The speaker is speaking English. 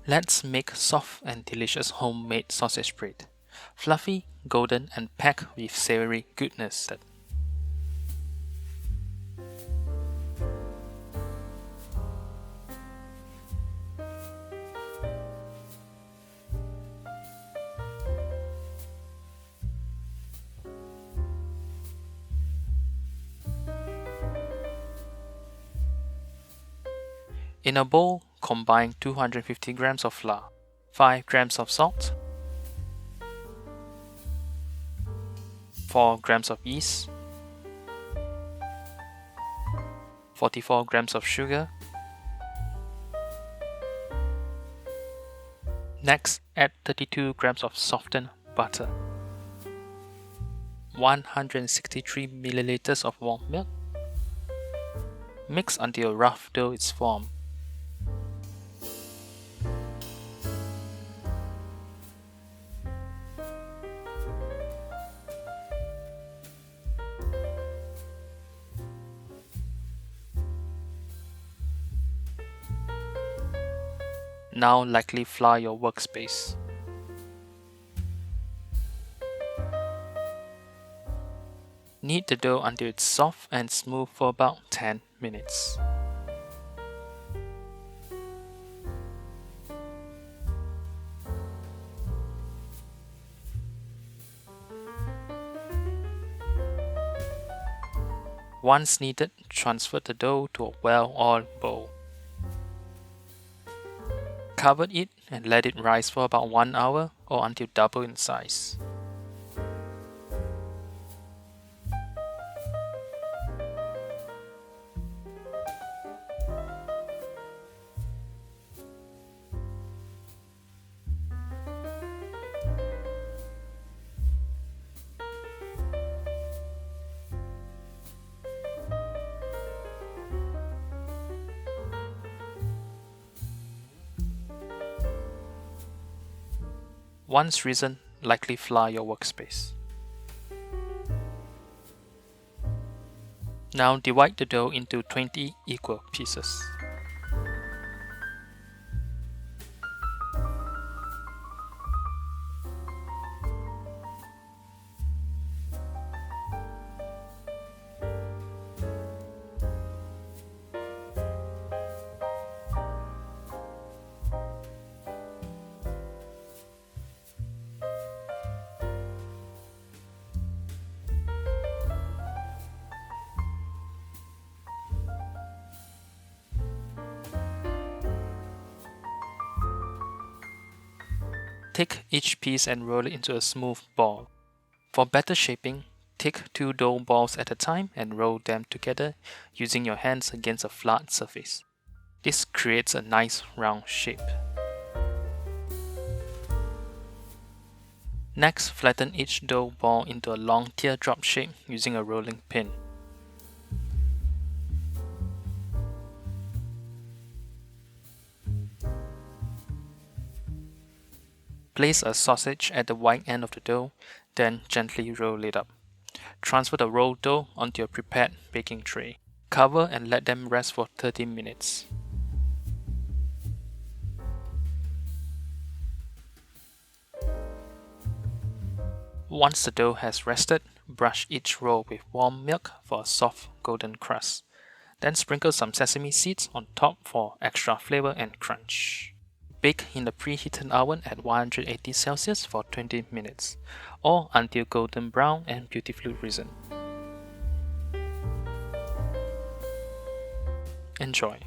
Let's make soft and delicious homemade sausage bread. Fluffy, golden, and packed with savory goodness. In a bowl, combine 250 grams of flour, 5 grams of salt, 4 grams of yeast, 44 grams of sugar. Next, add 32 grams of softened butter, 163 milliliters of warm milk. Mix until a rough dough is formed. Now lightly flour your workspace. Knead the dough until it's soft and smooth for about 10 minutes. Once kneaded, transfer the dough to a well-oiled bowl. Cover it and let it rise for about 1 hour or until double in size. Once risen, lightly flour your workspace. Now divide the dough into 20 equal pieces. Take each piece and roll it into a smooth ball. For better shaping, take 2 dough balls at a time and roll them together using your hands against a flat surface. This creates a nice round shape. Next, flatten each dough ball into a long teardrop shape using a rolling pin. Place a sausage at the wide end of the dough, then gently roll it up. Transfer the rolled dough onto your prepared baking tray. Cover and let them rest for 30 minutes. Once the dough has rested, brush each roll with warm milk for a soft golden crust. Then sprinkle some sesame seeds on top for extra flavor and crunch. Bake in the preheated oven at 180 Celsius for 20 minutes, or until golden brown and beautifully risen. Enjoy!